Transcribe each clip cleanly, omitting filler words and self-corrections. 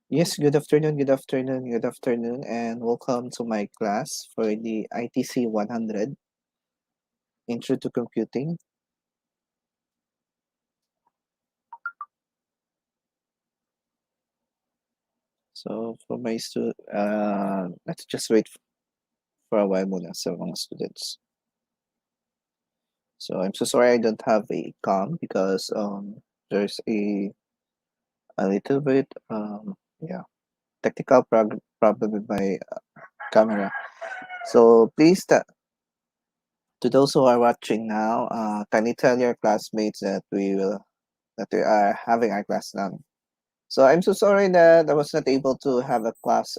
Yes, good afternoon, and welcome to my class for the ITC 100 Intro to Computing. So for my let's just wait for a while muna sa mga students. So I'm so sorry I don't have a cam because there's a little bit yeah technical problem with my camera. So please to those who are watching now, can you tell your classmates that we are having our class now? So I'm so sorry that I was not able to have a class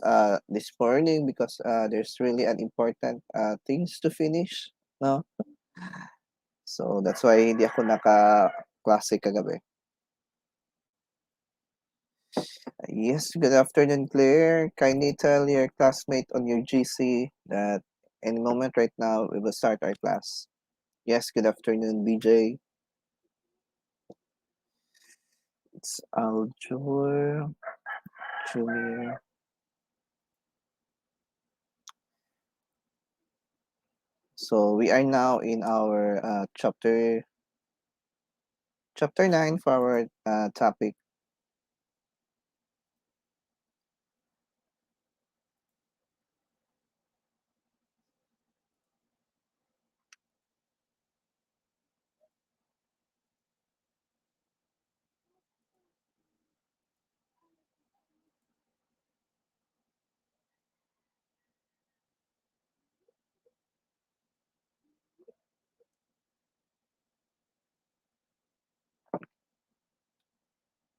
this morning because there's really an important things to finish, no? So that's why hindi ako naka-klase kagabi. Yes, good afternoon, Claire. Kindly tell your classmate on your GC that any moment right now we will start our class. Yes, good afternoon, BJ. It's Aljur, Julia. So we are now in our chapter 9 for our topic.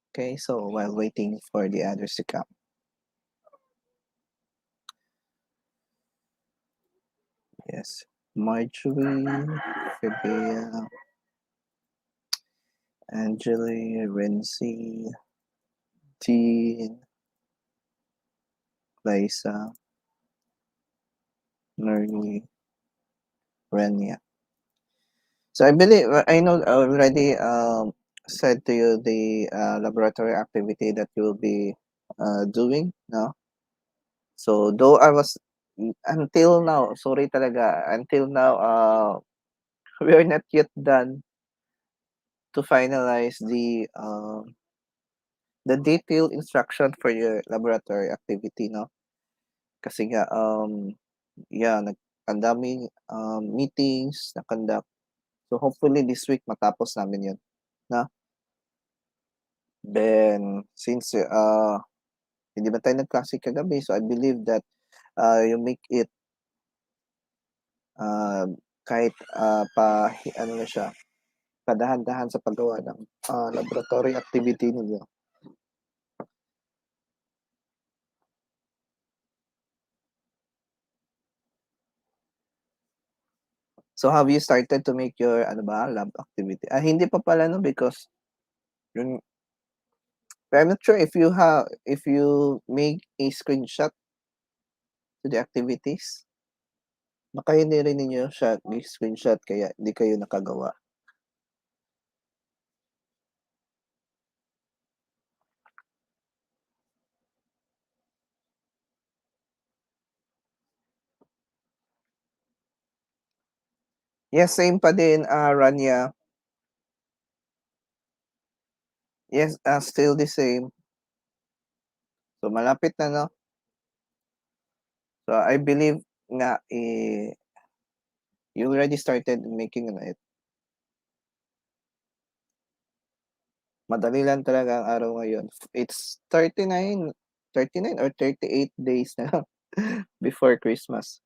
Okay, so while waiting for the others to come. Yes. Marjorie, Fabia, Angeli, Renzi, Jean, Lisa, Nerly, Renia. So I believe I know already said to you the laboratory activity that you'll be doing, no? So though I was until now, sorry talaga, until now we are not yet done to finalize the detailed instruction for your laboratory activity, no? Kasi nga, yeah, ang daming meetings na conduct. So hopefully this week matapos namin yun, na? Then, since hindi ba tayo nag-klase kagabi, so I believe that you make it uh, kahit ano na siya, padahan-dahan sa paggawa ng laboratory activity ninyo. So have you started to make your ano ba, lab activity? Hindi pa pala no because yun, I'm not sure if you make a screenshot to the activities. Baka hindi rin ninyo siya screenshot kaya hindi kayo nakagawa. Yes, same pa din, Rania. Yes, still the same. So malapit na no. So I believe nga you already started making it. Madali lang talaga ang araw ngayon. It's 39 or 38 days na before Christmas.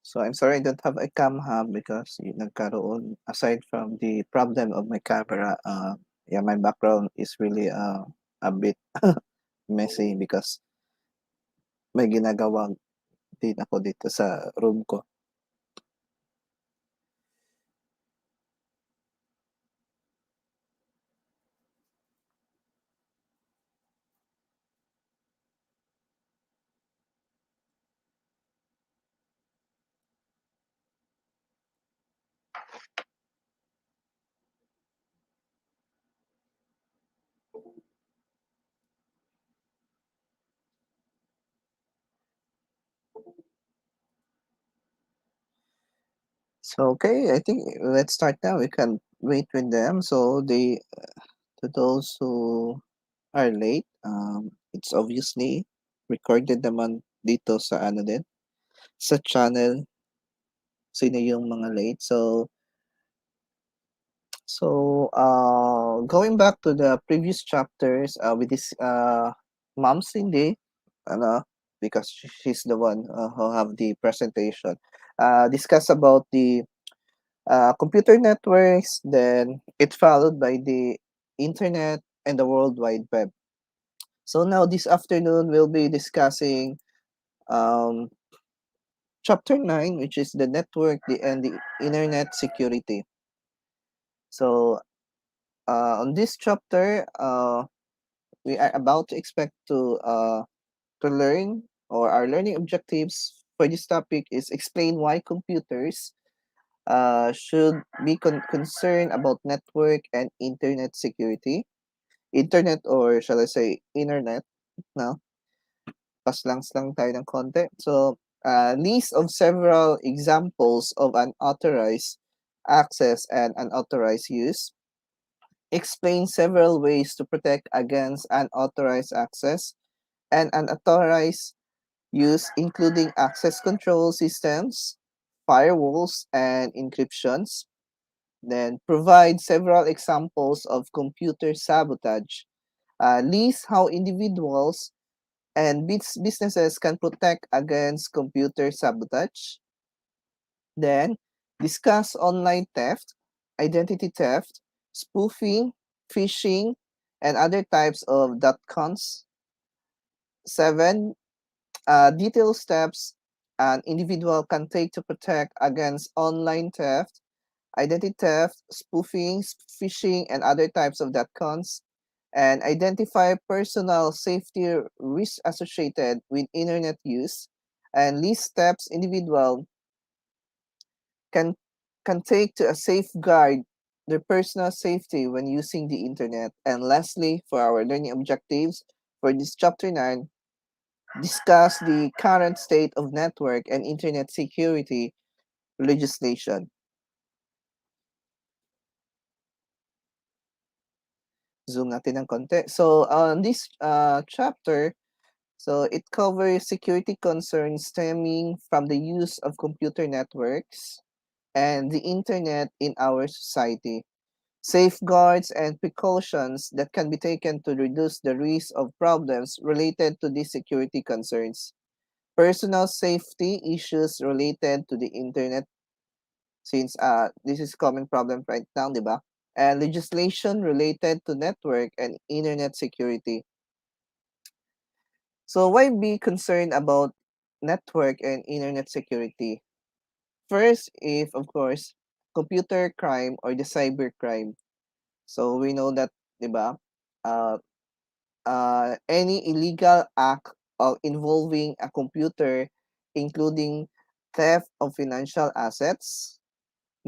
So I'm sorry I don't have a cam hub because nagkaroon aside from the problem of my camera, yeah, my background is really a bit messy because may ginagawa din ako dito sa room ko. So okay, I think let's start now. We can wait with them. So they to those who are late, it's obviously recorded naman dito sa ano din, sa channel sino yung mga late. So going back to the previous chapters with this Mom Cindy, ano, because she's the one who have the presentation, discuss about the computer networks, then it followed by the internet and the World Wide Web. So now this afternoon we'll be discussing um, chapter 9, which is the network and the internet security. So on this chapter, we are about to expect to learn, or our learning objectives for this topic is explain why computers should be concerned about network and internet security. Internet, or shall I say internet, no? Paslangs lang tayo ng konti. So, list of several examples of unauthorized access and unauthorized use. Explain several ways to protect against unauthorized access and unauthorized use, including access control systems, firewalls, and encryptions. Then provide several examples of computer sabotage. List how individuals and businesses can protect against computer sabotage. Then discuss online theft, identity theft, spoofing, phishing, and other types of .cons. 7. Detailed steps an individual can take to protect against online theft, identity theft, spoofing, phishing, and other types of .cons, and identify personal safety risks associated with internet use, and list steps individual can can take to safeguard their personal safety when using the internet. And lastly, for our learning objectives for this chapter 9, discuss the current state of network and internet security legislation. Zoom natin ng konti. So on this chapter, so it covers security concerns stemming from the use of computer networks and the internet in our society. Safeguards and precautions that can be taken to reduce the risk of problems related to these security concerns. Personal safety issues related to the internet, since this is common problem right now, di ba? And legislation related to network and internet security. So why be concerned about network and internet security? First, if of course, computer crime or the cyber crime. So we know that, di ba? Uh, any illegal act of involving a computer, including theft of financial assets,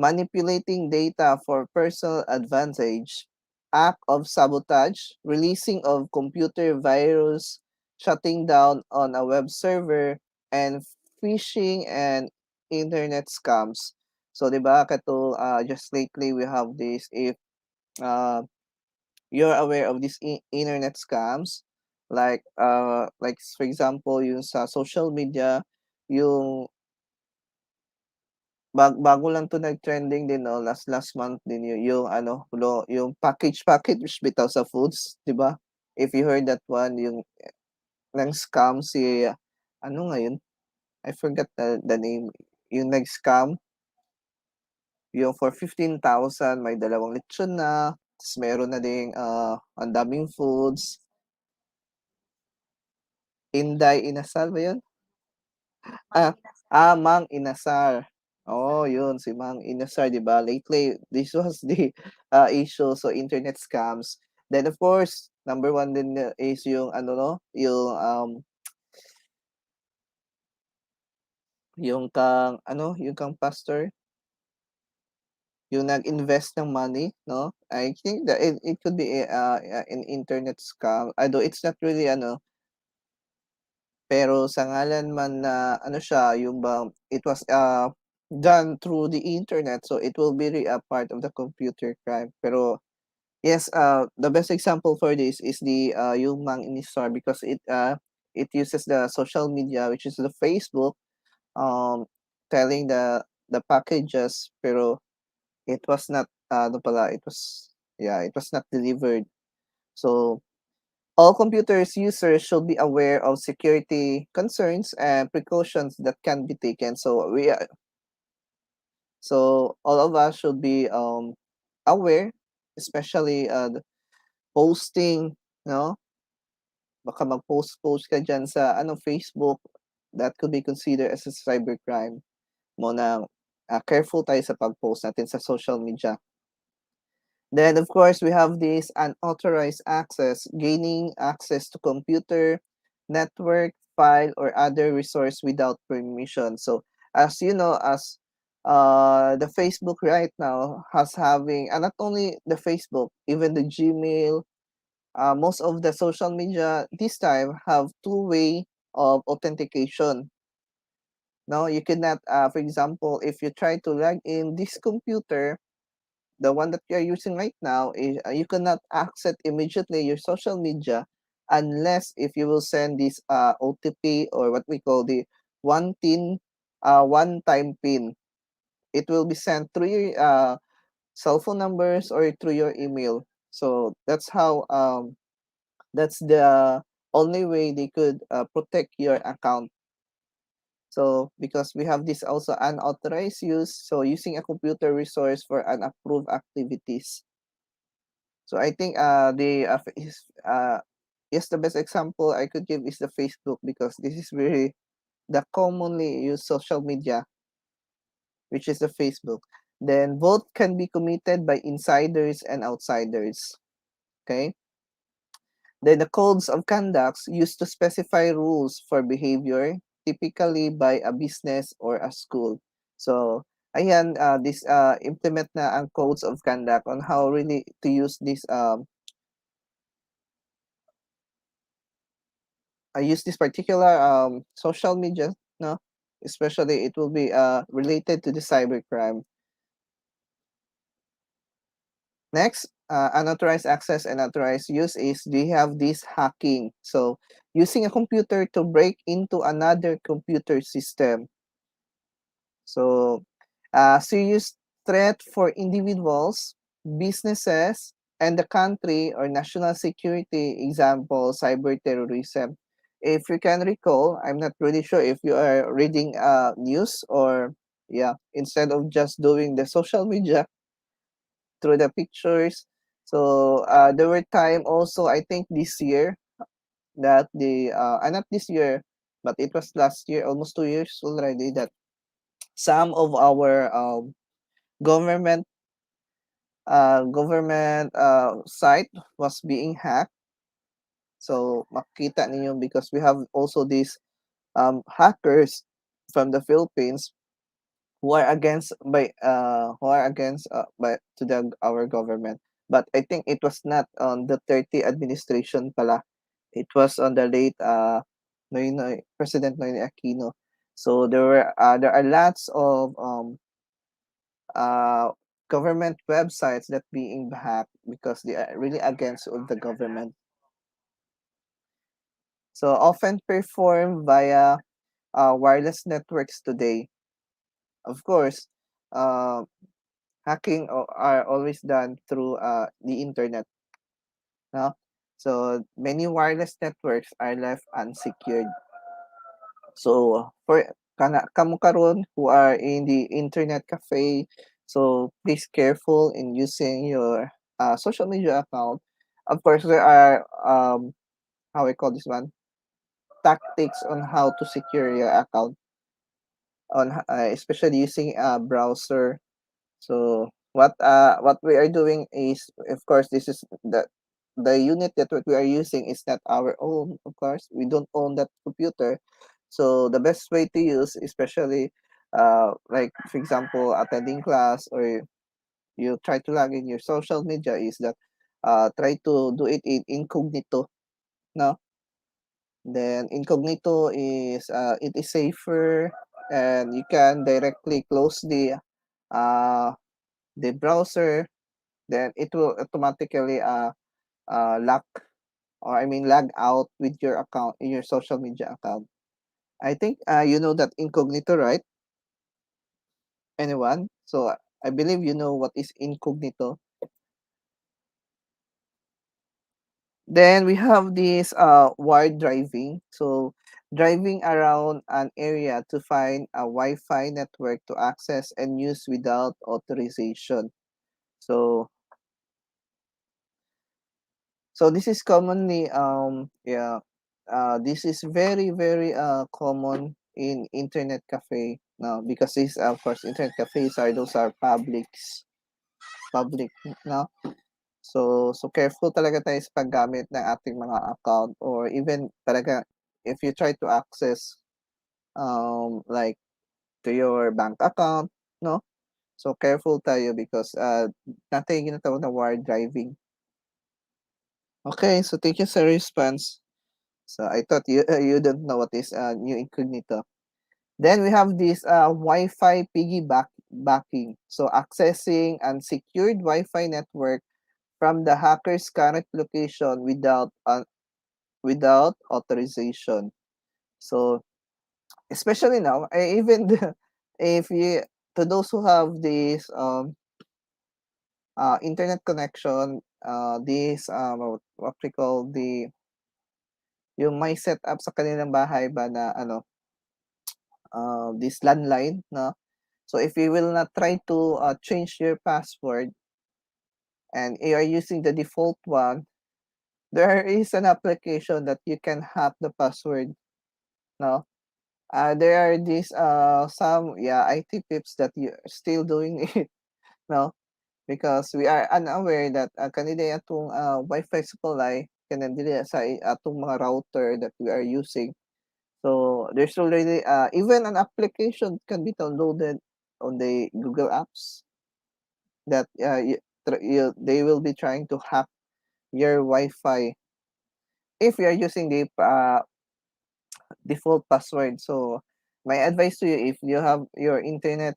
manipulating data for personal advantage, act of sabotage, releasing of computer virus, shutting down on a web server, and phishing and internet scams. So, di ba, kato, just lately we have this, if uh, you're aware of these internet scams, like for example, yung sa social media, yung bago lang 'to nag-trending din 'no, last month din yung ano, yung package bitaw sa foods, 'di ba? If you heard that one, yung ng scam si ano nga yun, I forgot the name. yung nag-scam, yung for 15,000 may dalawang lechon na, ta's meron na ding, ang daming foods. Inday Inasal ba yun? Ah, Mang Inasal. Oo, yun si Mang Inasal, 'di ba? Lately, this was the, issue, so internet scams. Then of course, number one din is yung ano 'no, yung kang pastor, yung nag-invest ng money 'no? I think that it could be an internet scam, although it's not really ano, pero sa ngalan man na ano siya, yung bang it was, done through the internet, so it will be a part of the computer crime. Pero yes, the best example for this is the, yung Mang Inisar because it uses the social media, which is the Facebook, um, telling the packages, pero it was not, ano pala, it was yeah, it was not delivered. So all computers users should be aware of security concerns and precautions that can be taken. So all of us should be aware, especially posting, no? Baka mag-post ka diyan sa ano Facebook, that could be considered as a cybercrime. Mo na careful tayo sa pag-post natin sa social media. Then, of course, we have this unauthorized access, gaining access to computer, network, file, or other resource without permission. So, as you know, as the Facebook right now has having, and not only the Facebook, even the Gmail, most of the social media this time have two-way of authentication. Now, you cannot, for example, if you try to log in this computer, the one that you're using right now is you cannot access immediately your social media unless if you will send this OTP or what we call the one time pin. It will be sent through your cell phone numbers or through your email. So that's the only way they could protect your account. So because we have this also unauthorized use, so using a computer resource for unapproved activities. So I think yes, the best example I could give is the Facebook because this is very the commonly used social media, which is the Facebook. Then both can be committed by insiders and outsiders. Okay. Then the codes of conducts used to specify rules for behavior, typically by a business or a school. So ayan, this implement na ang codes of conduct on how really to use this I use this particular social media, no? Especially it will be related to the cybercrime. Next, unauthorized access and authorized use is they have this hacking. So using a computer to break into another computer system. So serious threat for individuals, businesses, and the country or national security, example, cyber terrorism. If you can recall, I'm not really sure if you are reading news or yeah, instead of just doing the social media through the pictures. So there were time also, I think this year that not this year, but it was last year, almost 2 years already that some of our government site was being hacked. So makita ninyo because we have also these hackers from the Philippines who are against by to the our government. But I think it was not on the 30 administration pala. It was on the late Noynoy, President Noynoy Aquino. So there are lots of uh, government websites that being hacked because they are really against of the government. So often performed via wireless networks today. Of course, uh, hacking are always done through the internet. No? So many wireless networks are left unsecured. So for kamo karon who are in the internet cafe. So please careful in using your social media account. Of course, there are how I call this one, tactics on how to secure your account on especially using a browser. So what we are doing is, of course, this is the unit that what we are using is not our own. Of course, we don't own that computer. So the best way to use, especially like for example, attending class or you try to log in your social media, is that try to do it in incognito. No, then incognito is it is safer, and you can directly close uh the browser, then it will automatically lock, or I mean log out with your account in your social media account. I think you know that incognito, right? Anyone? So I believe you know what is incognito. Then we have this wired driving. So driving around an area to find a Wi-Fi network to access and use without authorization. So this is commonly this is very common in internet cafe now, because this of course internet cafes are those are public now. So careful talaga tayo sa paggamit ng ating mga account, or even talaga if you try to access like to your bank account, no? So careful tayo because natin yung ginatawag na wire driving. Okay, so thank you sa response. So I thought you don't know what is new incognito. Then we have this Wi-Fi backing. So accessing unsecured Wi-Fi network from the hacker's current location without authorization. So especially now, even if you, to those who have this internet connection, this what we call yung may set up sa kanilang bahay ba na ano, this landline, no? So if you will not try to change your password and you are using the default one, there is an application that you can hack the password, no? There are these some IT tips that you are still doing it, no? Because we are unaware that kanina atong Wi-Fi supply kanan dili sa atong mga router that we are using. So there's already even an application can be downloaded on the Google Apps that they will be trying to hack your Wi-Fi if you are using the default password. So my advice to you, if you have your internet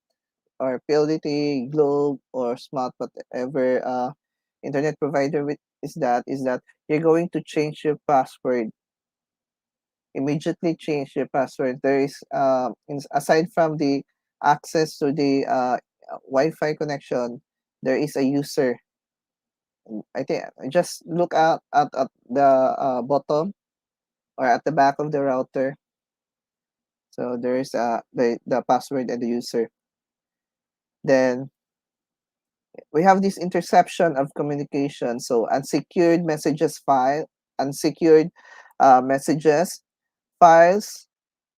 or PLDT, Globe, or Smart, whatever internet provider with is that you're going to change your password. Immediately change your password. There is aside from the access to the Wi-Fi connection, there is a user. I think just look at the bottom or at the back of the router. So there is the password and the user. Then we have this interception of communication. So unsecured messages, files,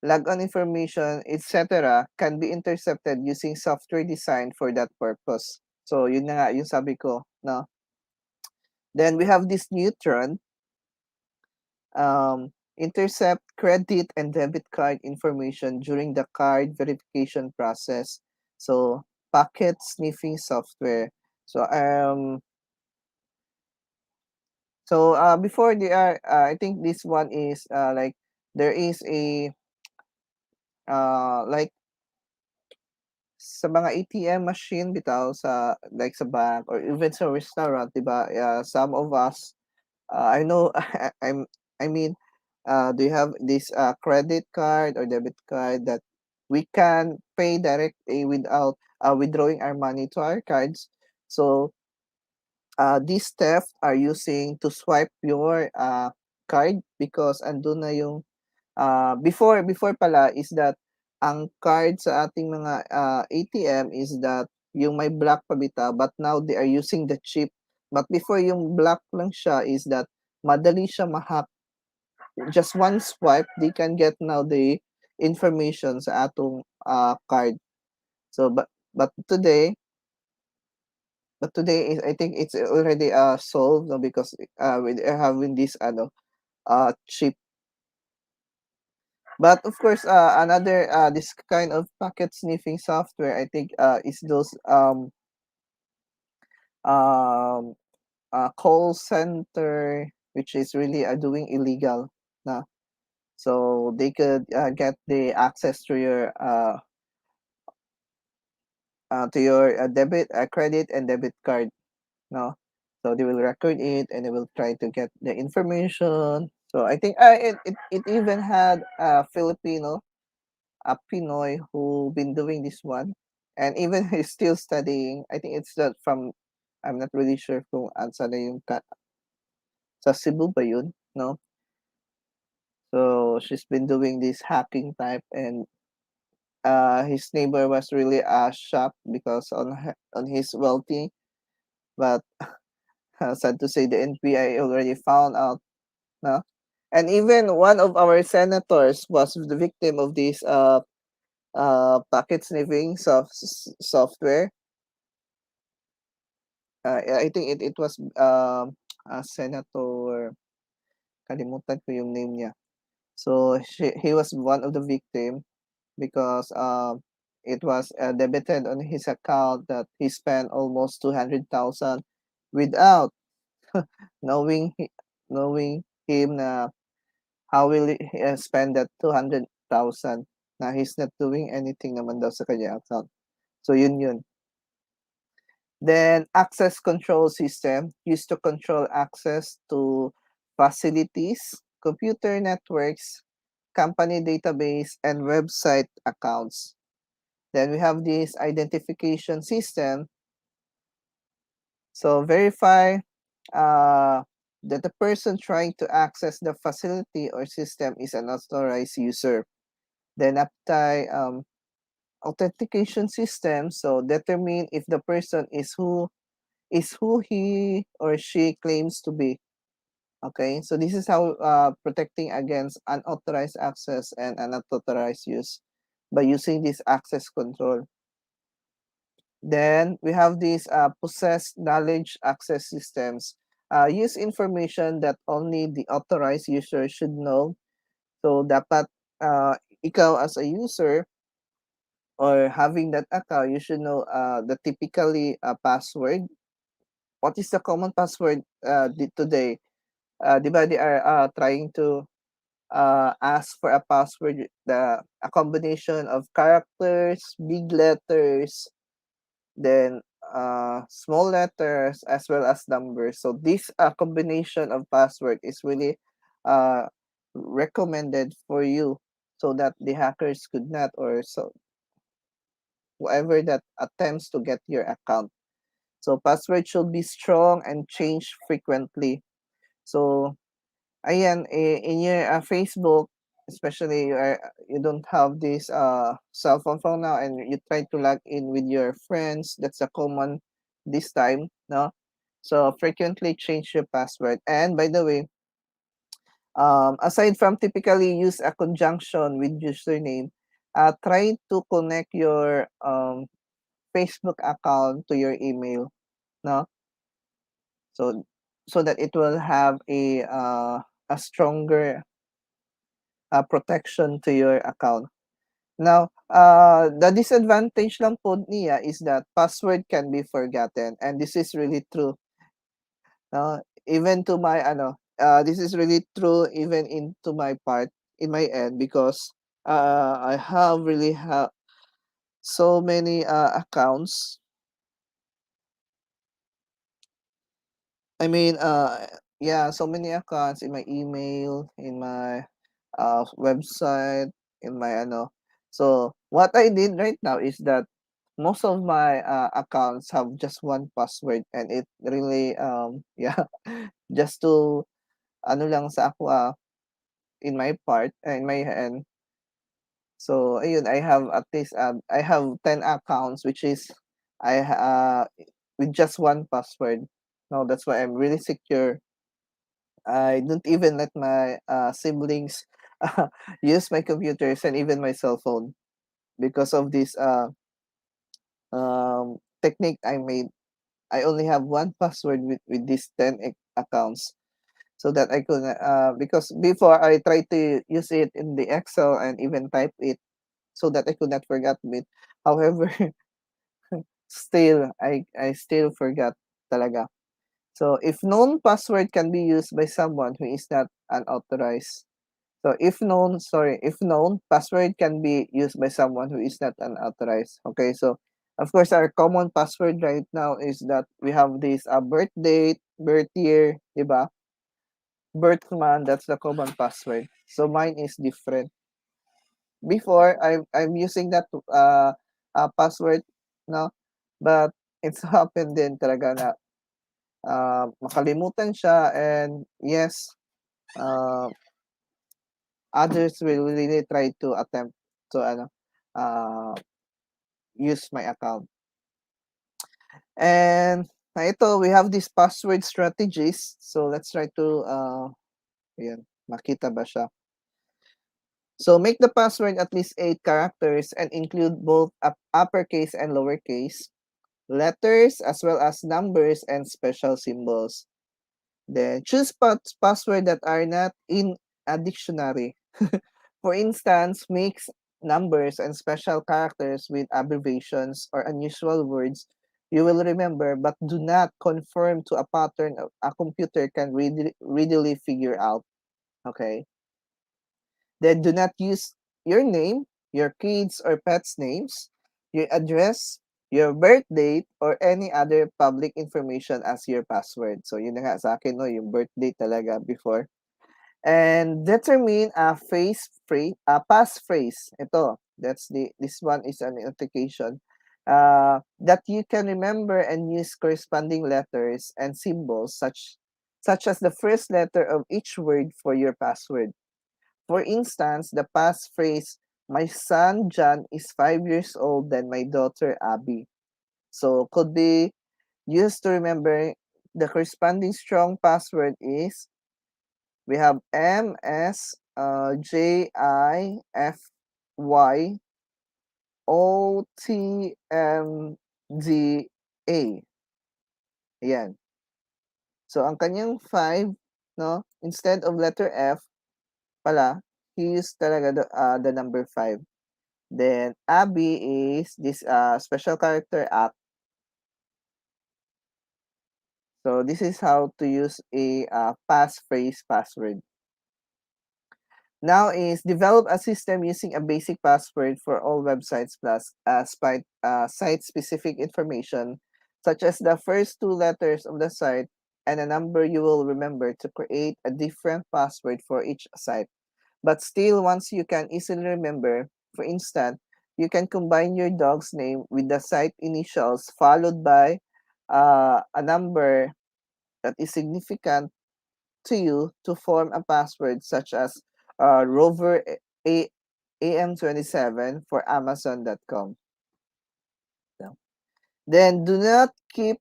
logon information, etc. can be intercepted using software designed for that purpose. So yun na nga, yung sabi ko, no? Then we have this neutron, intercept credit and debit card information during the card verification process. So packet sniffing software. So before they are I think this one is like there is a like sa mga ATM machine bitaw sa like sa bank or even sa restaurant, 'di ba? Some of us I know I mean do you have this credit card or debit card that we can pay directly without withdrawing our money to our cards. So these theft are using to swipe your card because andun na yung before pala is that ang card sa ating mga ATM is that yung may block pa bitaw, but now they are using the chip. But before yung block lang siya is that madali siya ma-hack. Just one swipe, they can get now the information sa atong card. So but today is, I think it's already solved, no, because we are having this chip. But of course, another this kind of packet sniffing software, I think, is those um call center, which is really doing illegal na. So they could get the access to your debit, credit, and debit card. No, so they will record it and they will try to get the information. So I think it even had a Filipino, a Pinoy, who been doing this one, and even he's still studying. I think it's that from, I'm not really sure kung ansa na yung sa Cebu ba yun, no? So she's been doing this hacking type, and his neighbor was really shocked because on his wealthy, but sad to say the NPI already found out, no? And even one of our senators was the victim of this packet sniffing software. I think it was Senator, kalimutan ko yung name niya. So he was one of the victim because it was debited on his account that he spent almost 200,000 without knowing knowing him na how will he spend that 200,000 na he's not doing anything naman daw sa kanya account. So yun. Then access control system used to control access to facilities, computer networks, company database, and website accounts. Then we have this identification system. So verify that the person trying to access the facility or system is an authorized user. Then apply authentication system. So determine if the person is who he or she claims to be. Okay, so this is how protecting against unauthorized access and unauthorized use by using this access control. Then we have these possessed knowledge access systems. Use information that only the authorized user should know. So dapat ikaw as a user or having that account, you should know the typically password. What is the common password today? Di ba they are trying to ask for a password, a combination of characters, big letters, then small letters as well as numbers. So this combination of password is really uh, recommended for you so that the hackers could not, or so whoever that attempts to get your account. So password should be strong and change frequently. So ayan, in your Facebook, especially you don't have this cell phone now and you try to log in with your friends, that's a common this time, no? So frequently change your password. And by the way, aside from typically use a conjunction with username, try to connect your Facebook account to your email, no? So that it will have a stronger protection to your account. Now, the disadvantage lang po niya is that password can be forgotten, and this is really true. Even to my this is really true even into my part in my end, because I have really so many accounts. I mean, yeah, so many accounts in my email, in my website, in my So what I did right now is that most of my accounts have just one password, and it really yeah, just to ano lang sa ako in my part, in my end. So ayun, I have at least I have 10 accounts, which is with just one password. No, that's why I'm really secure. I don't even let my siblings use my computers and even my cell phone because of this technique I made. I only have one password with these 10 accounts, so that I could because before I tried to use it in the Excel and even type it so that I could not forget it. However, still I still forgot talaga. So if known password can be used by someone who is not unauthorized. So if known password can be used by someone who is not unauthorized. Okay, so of course our common password right now is that we have this birth date, birth year, diba? Birth month, that's the common password. So mine is different. Before I'm using that password, no, but it's happened din talaga na makalimutan siya, and yes, uh, others will really try to attempt to uh, use my account. And ito, we have these password strategies. So let's try to ayan, makita ba siya? So make the password at least 8 characters and include both uppercase and lowercase letters as well as numbers and special symbols. Then choose password that are not in a dictionary. For instance, mix numbers and special characters with abbreviations or unusual words you will remember, but do not conform to a pattern a computer can readily figure out. Okay. Then do not use your name, your kids or pets' names, your address, your birth date, or any other public information as your password. So yun na nga sa akin, no, yung birth date talaga before. And determine a passphrase. Ito, this one is an authentication. That you can remember and use corresponding letters and symbols such as the first letter of each word for your password. For instance, the passphrase, my son John is 5 years old than my daughter Abby. So could be used to remember the corresponding strong password is we have MSJIFYOTMDA. Ayan. So ang kanyang 5, no, instead of letter F pala, he used talaga the number 5. Then Abby is this special character act. So this is how to use a passphrase password. Now is develop a system using a basic password for all websites plus site-specific information, such as the first 2 letters of the site and a number you will remember to create a different password for each site. But still, once you can easily remember, for instance, you can combine your dog's name with the site initials followed by a number that is significant to you to form a password such as Rover AM27 for Amazon.com. Then do not keep,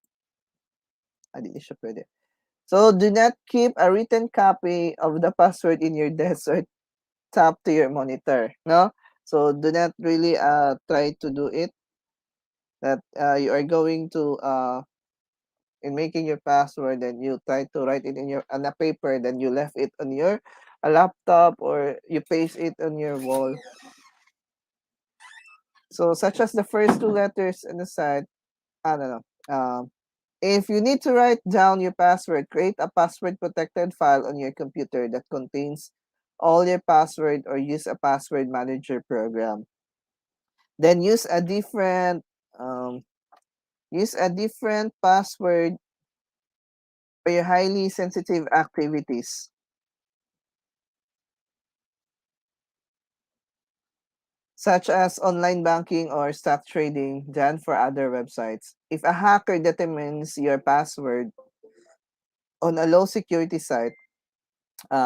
di siya pwede. So do not keep a written copy of the password in your desk or tap to your monitor, no? So do not really try to do it that you are going to in making your password, then you try to write it in your on a paper, then you left it on your a laptop or you paste it on your wall. So such as the first 2 letters in the site, I don't know. If you need to write down your password, create a password protected file on your computer that contains all your password or use a password manager program. Then um, use a different password for your highly sensitive activities, such as online banking or stock trading, than for other websites. If a hacker determines your password on a low security site,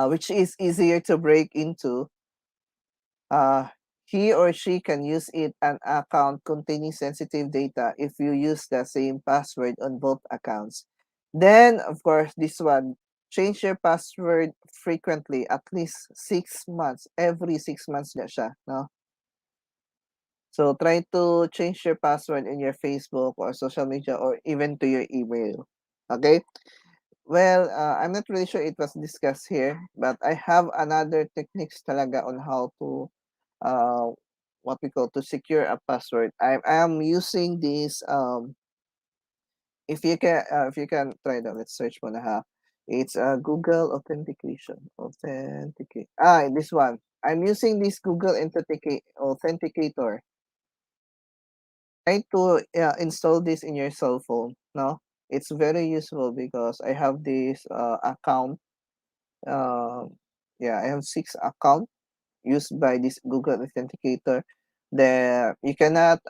which is easier to break into, uh, he or she can use an account containing sensitive data if you use the same password on both accounts. Then, of course, this one, change your password frequently, at least 6 months. Every 6 months na siya, no? So, try to change your password in your Facebook or social media or even to your email. Okay? Well, I'm not really sure it was discussed here, but I have another techniques talaga on how to uh, what we call to secure a password. I am using this if you can try that, let's search muna ha. It's Google Authentication. Authenticate. This one. I'm using this Google Authenticator. Try to install this in your cell phone. No, it's very useful because I have this account. Uh, yeah, I have 6 account used by this Google Authenticator. There you cannot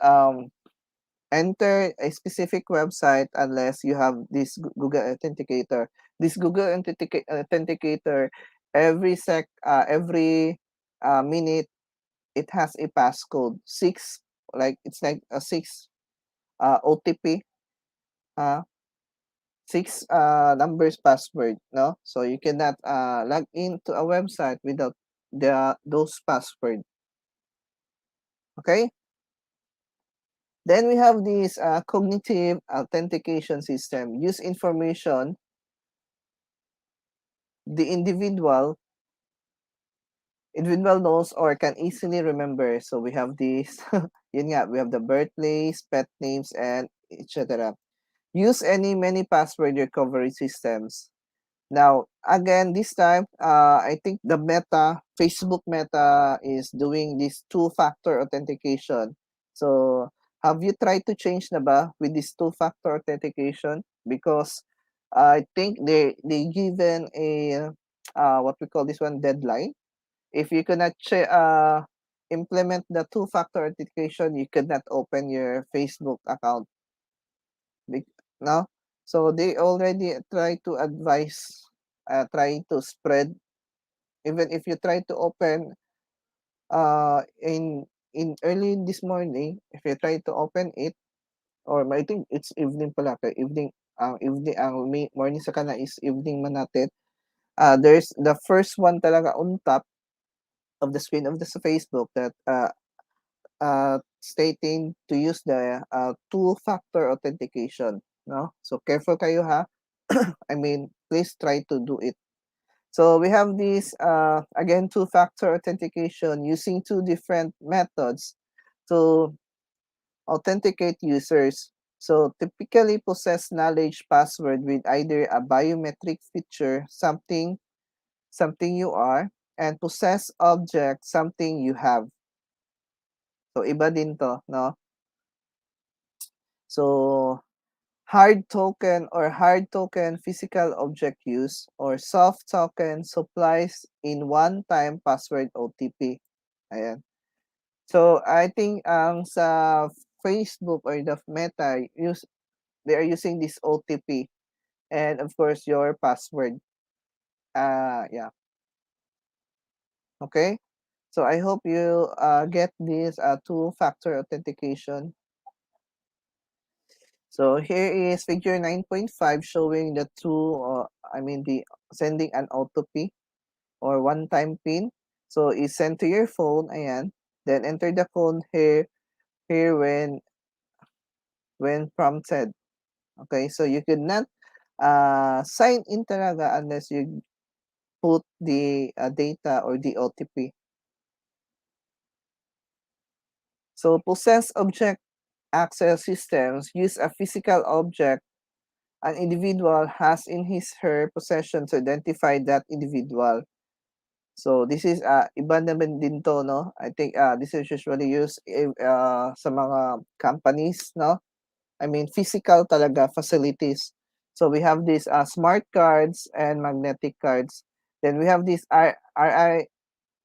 enter a specific website unless you have this Google Authenticator. This Google Authenticator, every minute, it has a passcode. It's like a 6 OTP, uh, 6 numbers password. No, so you cannot log into a website without those password. Okay. Then we have this cognitive authentication system. Use information the individual knows or can easily remember. So we have this, yun nga, we have the birthplace, pet names, and etc. Use many password recovery systems. Now, again, this time, I think the Facebook Meta is doing this two-factor authentication. So, have you tried to change na ba with this two-factor authentication? Because I think they given a what we call this one deadline. If you cannot implement the two-factor authentication, you cannot open your Facebook account. No, so they already try to advise, try to spread. Even if you try to open in early this morning, if you try to open it, or I think it's evening pala, evening, morning sa kana is evening man natin. There's the first one talaga on top of the screen of the Facebook that stating to use the two-factor authentication. No, so careful kayo ha. I mean, please try to do it. So we have this again two-factor authentication using two different methods to authenticate users. So typically possess knowledge password with either a biometric feature, something you are, and possess object, something you have. So iba din to, no? So hard token physical object use or soft token supplies in one-time password OTP. Ayan. So I think sa Facebook or the Meta they are using this OTP and of course your password. Yeah. Okay. So I hope you get this two-factor authentication. So here is figure 9.5 showing the the sending an OTP or one-time PIN. So is sent to your phone, ayan. Then enter the code here when prompted. Okay, so you could not sign in talaga unless you put the data or the OTP. So possess object access systems use a physical object an individual has in his her possession to identify that individual. So this is iba naman din to, no? I think this is usually used sa mga companies, no? I mean physical talaga facilities. So we have these smart cards and magnetic cards. Then we have these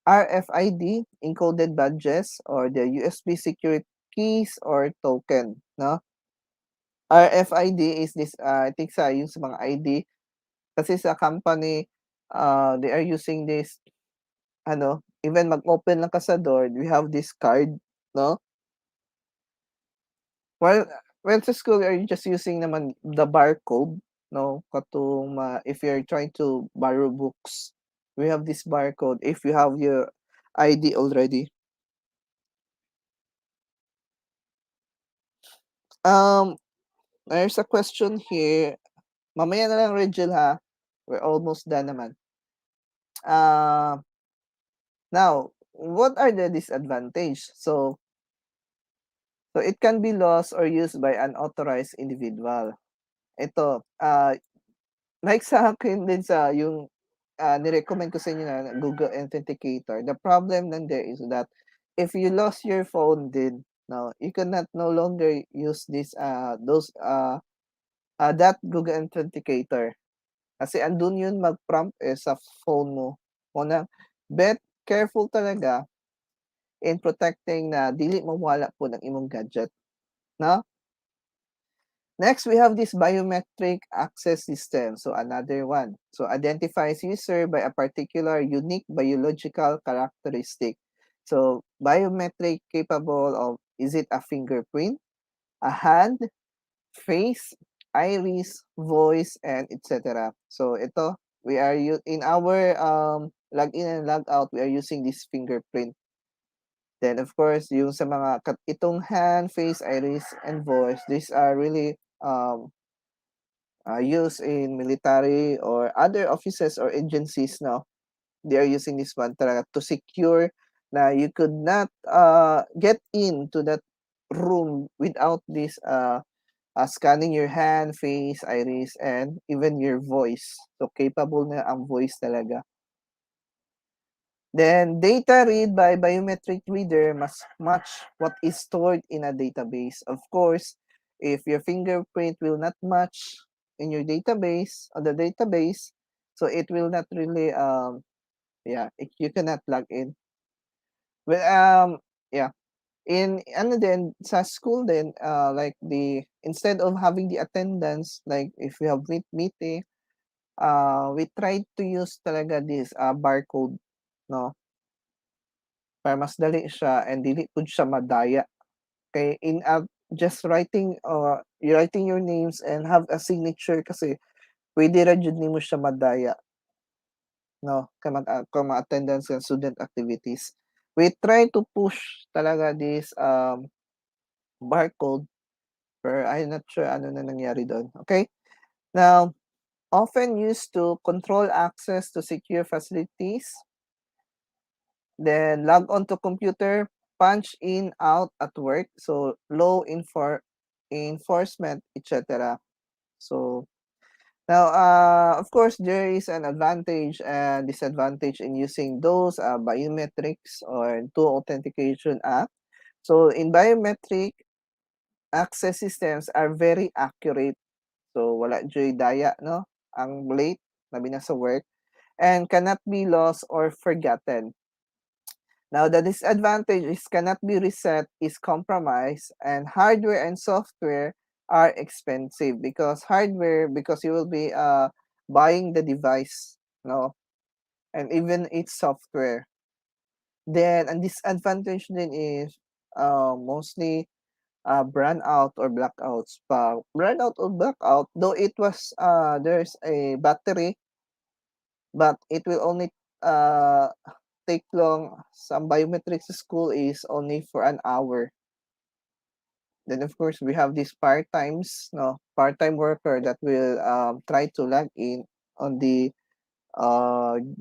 RFID encoded badges or the USB security keys or token, no? RFID is this I think yung sa mga ID kasi sa company they are using this ano even mag-open lang ka sa door, we have this card, no? While when sa school, are you just using naman the barcode, no? Katong if you're trying to borrow books, we have this barcode. If you have your ID already. Um, there's a question here. Mamaya na lang, Regil, ha? We're almost done naman. Now, what are the disadvantage? So it can be lost or used by unauthorized individual. Ito, like sa akin din sa yung ni-recommend ko sa inyo na Google Authenticator. The problem lang there is that if you lost your phone din, no, you cannot no longer use this that Google Authenticator. Kasi andun yun mag-prompt sa phone mo. Una, bet careful talaga in protecting na dili mawala po ng imong gadget, no? Next, we have this biometric access system. So another one. So identifies user by a particular unique biological characteristic. So biometric capable of, is it a fingerprint, a hand, face, iris, voice, and etc. So ito, we are in our login and log out, we are using this fingerprint. Then of course, yung sa mga itong hand, face, iris, and voice, these are really used in military or other offices or agencies now. They are using this one to secure na you could not get into that room without this scanning your hand, face, iris, and even your voice. So capable na ang voice talaga. Then data read by biometric reader must match what is stored in a database. Of course, if your fingerprint will not match in your database, on the database, so it will not really you cannot log in. Well, yeah. In ano din sa school din, like instead of having the attendance, like if we have meeting, we try to use talaga this barcode, no? Para mas dali siya and dili pud siya madaya. Kay just writing you writing your names and have a signature kasi pwede ra jud nimo siya madaya, no? Kung ma-attendance sa student activities. We try to push talaga this barcode, pero I'm not sure ano na nangyari doon. Okay? Now, often used to control access to secure facilities. Then log on to computer, punch in out at work. So law enforcement, etc. So now, of course, there is an advantage and disadvantage in using those biometrics or two authentication app. So in biometric, access systems are very accurate. So wala joy daya, no? Ang late, labi na sa work, and cannot be lost or forgotten. Now, the disadvantage is cannot be reset, is compromised, and hardware and software are expensive because because you will be buying the device, no, and even its software. Then, a disadvantage then is mostly brand out or blackouts. Brand out or blackout, though it was there's a battery, but it will only uh take long. Some biometrics school is only for an hour. Then of course we have these part-time worker that will try to log in on the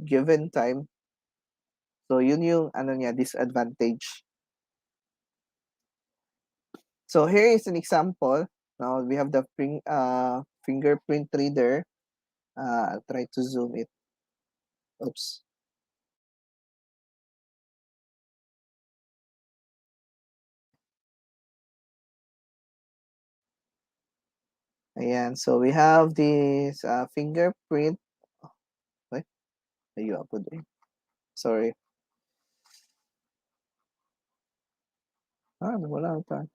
given time. So yun yung ano niya disadvantage. So here is an example. Now we have the fingerprint reader. I'll try to zoom it. Oops. Ayan. So we have this fingerprint. Wait, ayun ako din. Sorry. Wala pa.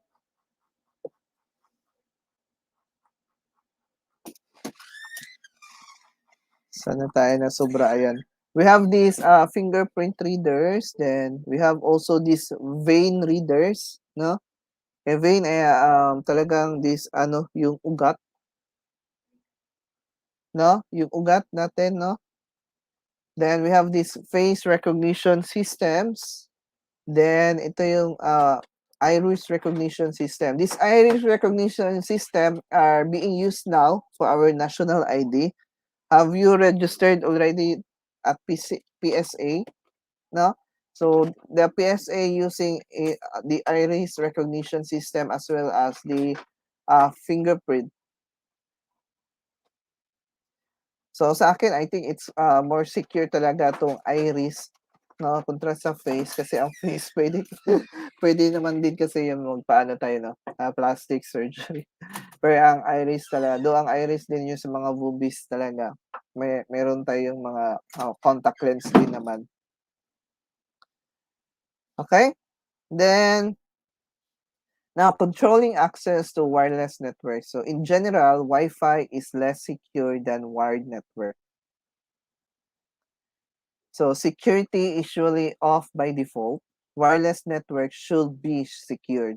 Sana tayo na sobra. Ayan. We have these fingerprint readers, then we have also these vein readers, no? Vein talagang this yung ugat, no? Yung ugat natin, no? Then we have these face recognition systems. Then ito yung iris recognition system. This iris recognition system are being used now for our national ID. Have you registered already at PSA? No? So the PSA using the iris recognition system as well as the fingerprint. So sa akin, I think it's more secure talaga tong iris, no, kontra sa face kasi ang face pwede naman din kasi yung magpaano tayo, no, plastic surgery. Pero ang iris talaga, do ang iris din yung sa mga boobies talaga. Meron tayong mga contact lens din naman. Okay? Then now, controlling access to wireless networks. So in general, Wi-Fi is less secure than wired network. So security is usually off by default. Wireless network should be secured.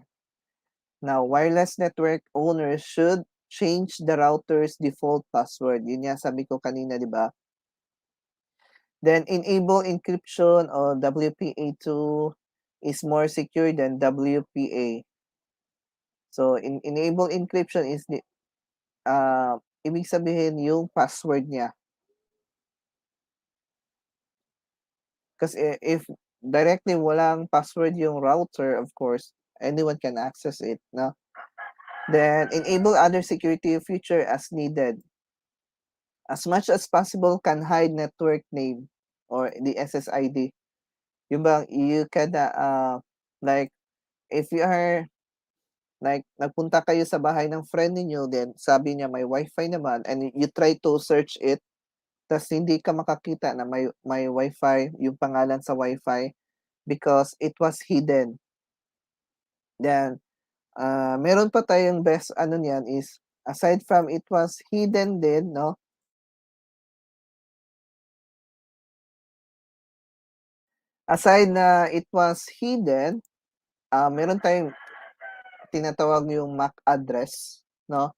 Now, wireless network owners should change the router's default password. Yun nga sabi ko kanina, di ba? Then enable encryption or WPA2 is more secure than WPA. So enable encryption is the ibig sabihin yung password niya. Kasi if directly walang password yung router, of course, anyone can access it, no? Then enable other security feature as needed. As much as possible can hide network name or the SSID. Yung bang you can like if you are like nagpunta kayo sa bahay ng friend niyo, then sabi niya may wifi naman and you try to search it, tas hindi ka makakita na may wifi, yung pangalan sa wifi because it was hidden. Then meron pa tayong best ano niyan is aside from it was hidden din, no? Aside na it was hidden, meron tayong tinatawag yung MAC address, no?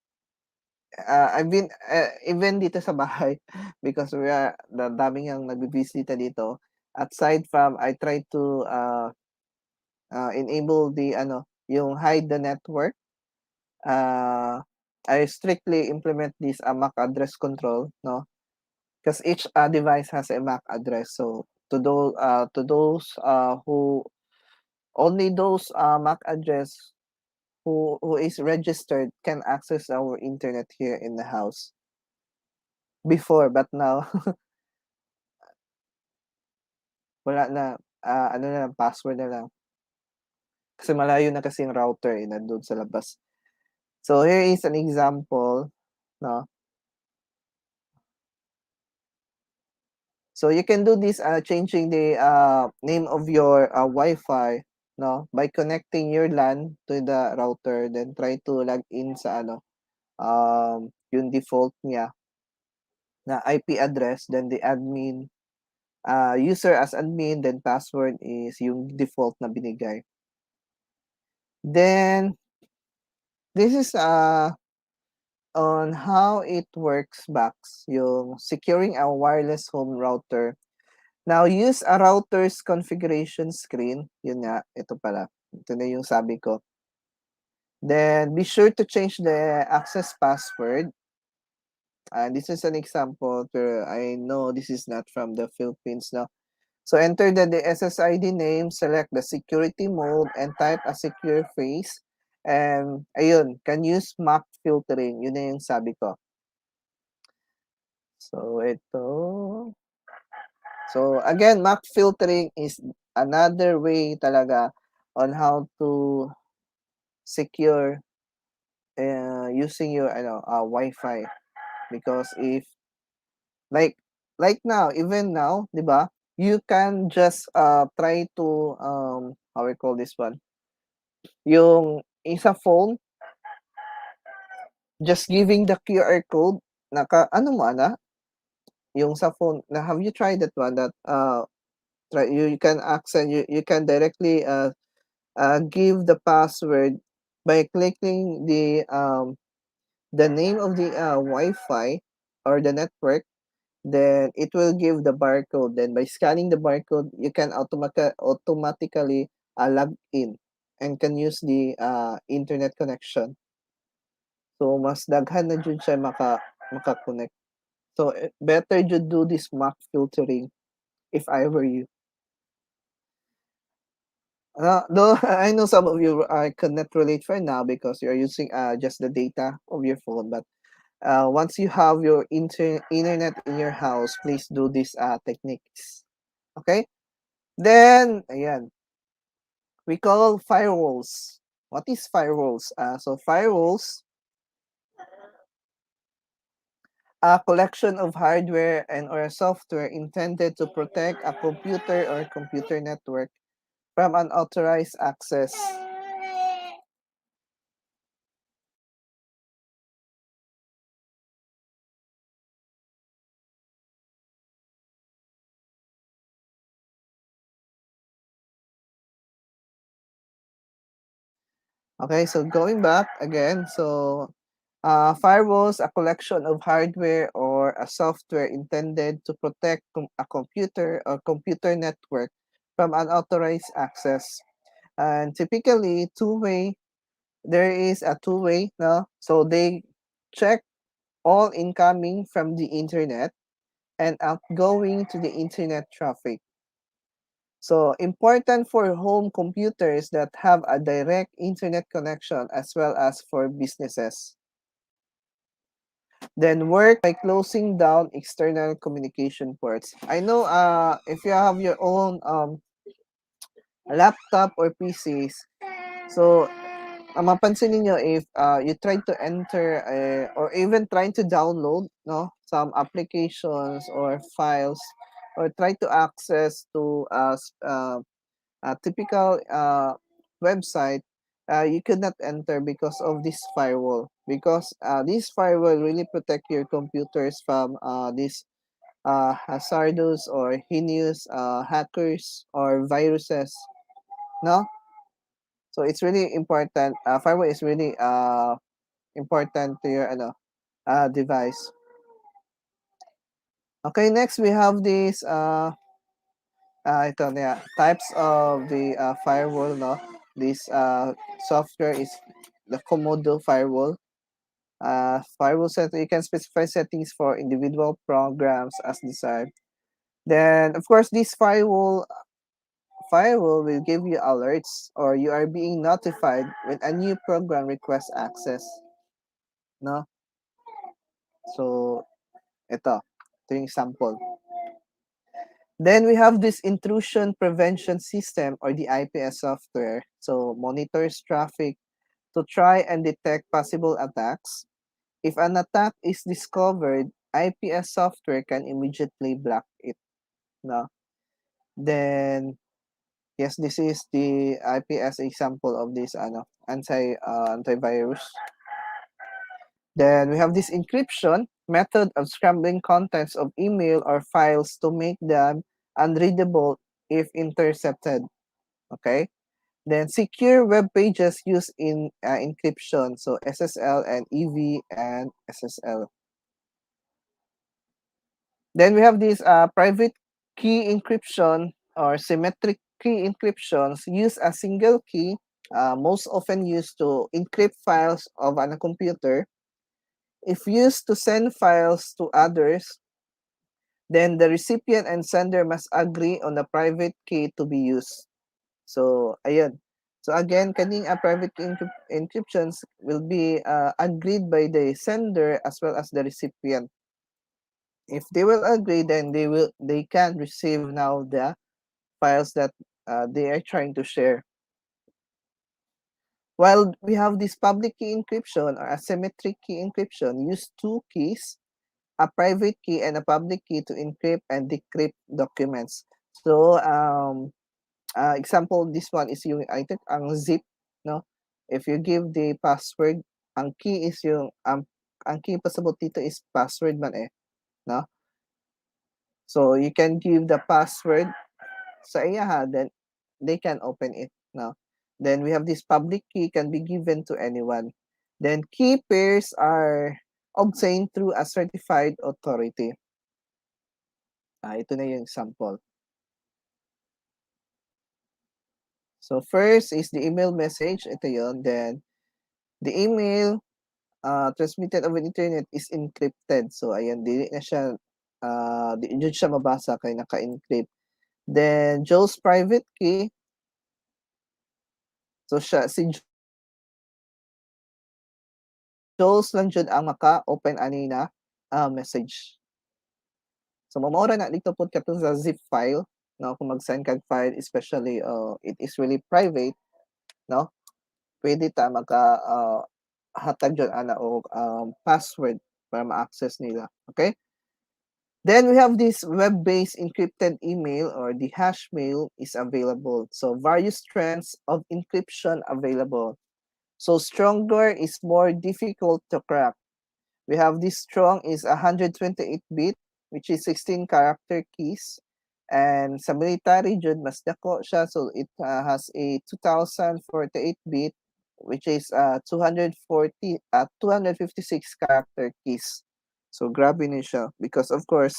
I've been even dito sa bahay because we are daming yang nagbibisita dito. Aside from I try to enable the yung hide the network. I strictly implement this MAC address control, no? Because each device has a MAC address. So to those who only those MAC address who is registered can access our internet here in the house. Before, but now wala na. Ano na lang, password na lang. Kasi malayo na kasi yung router nandun sa labas. So here is an example, no? So you can do this changing the name of your Wi-Fi, no, by connecting your LAN to the router, then try to log in sa yung default niya na IP address, then the admin user as admin, then password is yung default na binigay. Then this is on how it works back, yung securing a wireless home router. Now, use a router's configuration screen. Yun nga, ito pala. Ito na yung sabi ko. Then, be sure to change the access password. This is an example, pero I know this is not from the Philippines now. So, enter the SSID name, select the security mode, and type a secure phrase. And, ayun, can use MAC filtering. Yun na yung sabi ko. So, ito. So again, MAC filtering is another way talaga on how to secure using your Wi-Fi, because if like now, even now, 'di ba? You can just try to how we call this one? Yung isa phone, just giving the QR code, ano mo ana? yung sa phone, na have you tried that one that you can access, you can directly give the password by clicking the name of the Wi-Fi or the network, then it will give the barcode. Then by scanning the barcode, you can automatically log in and can use the internet connection. So mas daghan na jud siya maka-connect. So better jud do this mock filtering if I were you. Though I know some of you cannot relate for now because you're using just the data of your phone, but once you have your internet in your house, please do these techniques. Okay? Then, ayan, we call firewalls. What is firewalls? So firewalls, a collection of hardware and or software intended to protect a computer or computer network from unauthorized access. Okay, so going back again, so firewalls, a collection of hardware or a software intended to protect a computer or computer network from unauthorized access. And typically, there is a two-way, no? So they check all incoming from the internet and outgoing to the internet traffic. So important for home computers that have a direct internet connection as well as for businesses. Then work by closing down external communication ports. I know if you have your own laptop or PCs, so mapansin niyo if you try to enter or even trying to download some applications or files or try to access to a typical website, you could not enter because of this firewall. Because this firewall really protect your computers from these hazardous or heinous hackers or viruses. No, so it's really important. Firewall is really important to your device. Okay, next we have this ito na types of the firewall, no? This software is the Komodo firewall. Firewall set, you can specify settings for individual programs as desired. Then of course this firewall will give you alerts or you are being notified when a new program requests access, no? So ito yung example. Then we have this intrusion prevention system or the IPS software. So monitors traffic to try and detect possible attacks. If an attack is discovered, IPS software can immediately block it. No? Then yes, this is the IPS example of this antivirus. Then we have this encryption method of scrambling contents of email or files to make them unreadable if intercepted. Okay. Then secure web pages use in encryption, so SSL and EV and SSL. Then we have this private key encryption or symmetric key encryptions use a single key, most often used to encrypt files of a computer. If used to send files to others, then the recipient and sender must agree on the private key to be used. So, ayun. So again, kaning private key encryptions will be agreed by the sender as well as the recipient. If they will agree, then they can receive now the files that they are trying to share. While we have this public key encryption or asymmetric key encryption, use two keys, a private key and a public key to encrypt and decrypt documents. So example, this one is yung I think ang zip, no? If you give the password, ang key is yung ang key pasabot dito is password man no? So you can give the password sa iya, then they can open it. No? Then we have this public key can be given to anyone. Then key pairs are obtained through a certified authority. Ito na yung example. So first is the email message. Ito yon. Then the email transmitted over the internet is encrypted. So ayan, di na siya di siya mabasa kay naka-encrypt. Then Joe's private key. So si Joe's lang jud ang maka-open ani na message. So mamora na dito pod katong sa zip file, no, kung mag-send kag file especially it is really private, no, pwede ta hatag jud ana og password para ma-access nila. Okay? Then we have this web-based encrypted email or the hash mail is available. So various strengths of encryption available. So stronger is more difficult to crack. We have this strong is 128-bit, which is 16 character keys. And sa military jud mas dako siya, so it has a 2048-bit, which is 256 character keys. So grabe ni siya because of course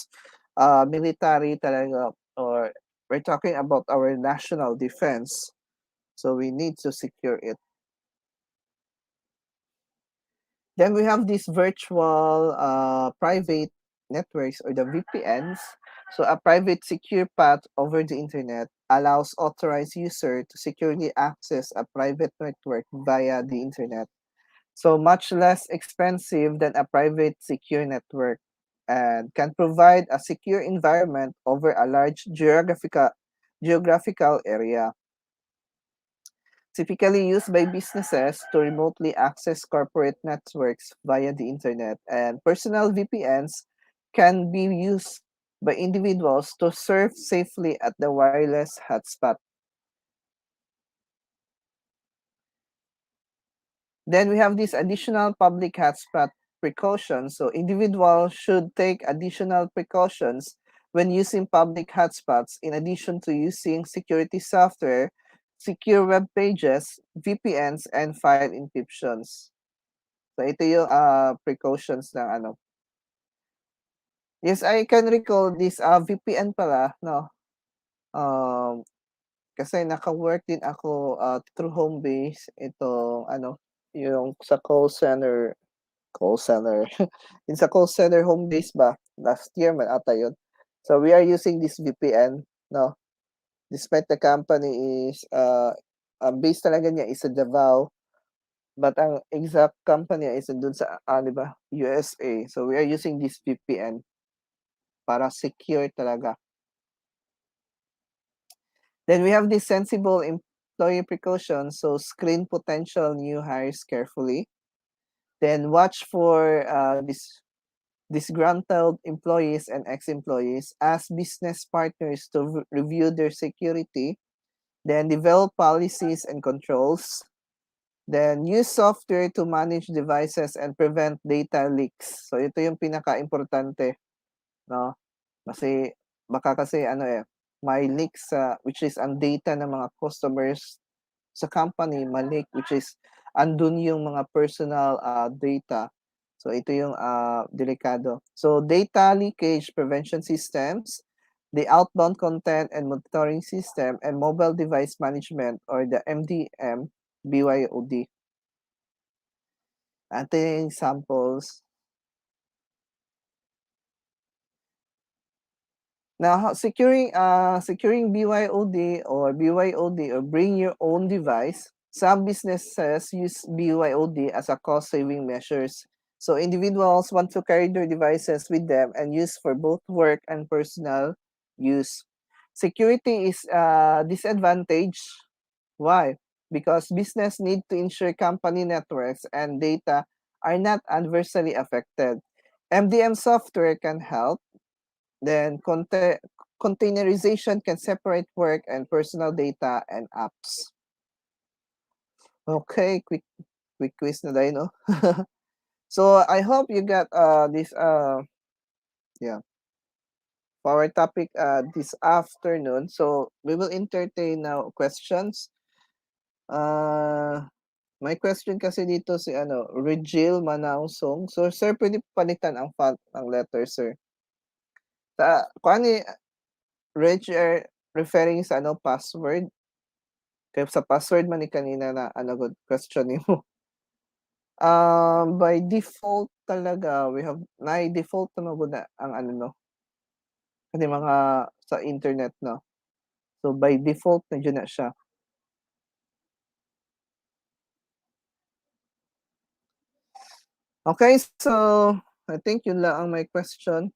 military talaga, or we're talking about our national defense. So we need to secure it. Then we have these virtual private networks or the VPNs. So a private secure path over the internet allows authorized user to securely access a private network via the internet. So much less expensive than a private secure network and can provide a secure environment over a large geographical area. Typically used by businesses to remotely access corporate networks via the internet, and personal VPNs can be used by individuals to surf safely at the wireless hotspot. Then we have this additional public hotspot precautions. So individuals should take additional precautions when using public hotspots in addition to using security software, secure web pages, VPNs, and file encryptions. So ito yung precautions ng ano. Yes, I can recall this VPN pala, no. Kasi naka-work din ako through home base itong ano, yung sa call center. Yung sa call center home base ba? Last year man ata yun. So we are using this VPN, no. Despite the company is base talaga niya is sa Davao, but ang exact company is dun sa di ba, USA. So we are using this VPN para secure talaga. Then we have this sensible employee precautions. So screen potential new hires carefully. Then watch for disgruntled employees and ex-employees as business partners to review their security. Then develop policies and controls. Then use software to manage devices and prevent data leaks. So ito yung pinaka-importante, no? Kasi baka kasi may leaks which is ang data ng mga customers sa company, malik which is andun yung mga personal data. So ito yung delikado. So data leakage prevention systems, the outbound content and monitoring system, and mobile device management or the MDM BYOD. Ito yung examples. Now, securing BYOD or bring your own device. Some businesses use BYOD as a cost-saving measures. So individuals want to carry their devices with them and use for both work and personal use. Security is a disadvantage. Why? Because business need to ensure company networks and data are not adversely affected. MDM software can help. Then containerization can separate work and personal data and apps. Okay, quick quiz na tayo, no? So I hope you got this yeah. for our topic this afternoon. So we will entertain now questions. May question kasi dito si Regil Manausong. So sir, pwede palitan ang font ng letter, sir. Kung ano Reg, referring sa password. Kaya sa password man ni kanina na good question nimo. By default talaga we have default na gud na ang kasi mga sa internet, no. So by default na dyan na siya. Okay, so I think yun lang ang my question.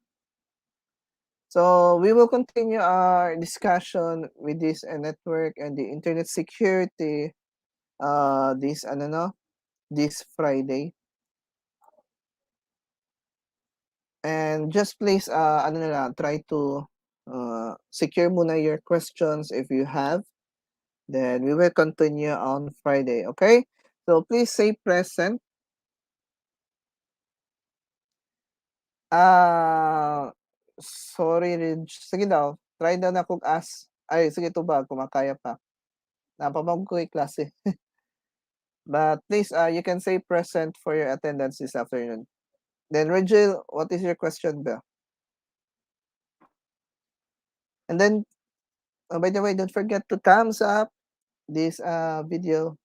So we will continue our discussion with this network and the internet security this Friday. And just please try to secure muna your questions if you have. Then we will continue on Friday, okay? So please say present. Sorry, Reg. Sige daw. Try daw na kung Ay, sige to ba, kumakaya pa. Napamag ko yung klase. But please, you can say present for your attendance this afternoon. Then, Regil, what is your question, ba? And then, by the way, don't forget to thumbs up this video.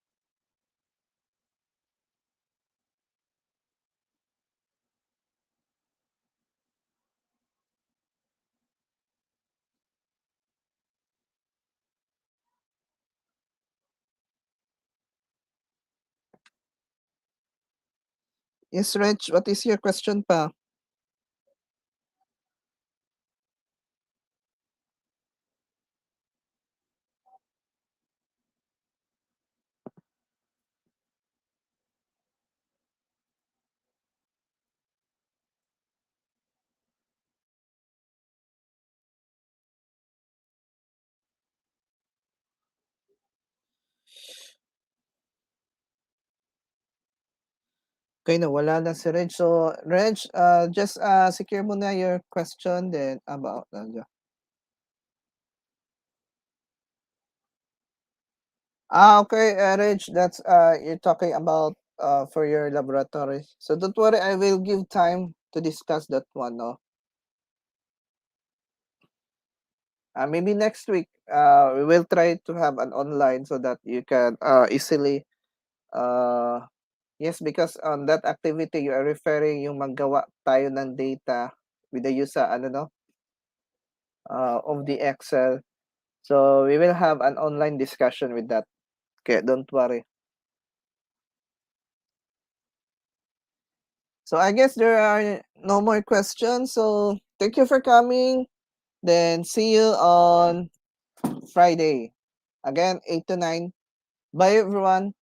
Yes, Reg, what is your question pa? Okay, nawala na si Reg. So, Reg, just secure muna your question then about okay, Reg, that's you're talking about for your laboratory. So don't worry, I will give time to discuss that one, no? Maybe next week, we will try to have an online so that you can easily yes, because on that activity you are referring yung maggawa tayo ng data with the use of the Excel. So we will have an online discussion with that. Okay, don't worry. So I guess there are no more questions. So thank you for coming. Then see you on Friday. Again, 8 to 9. Bye, everyone.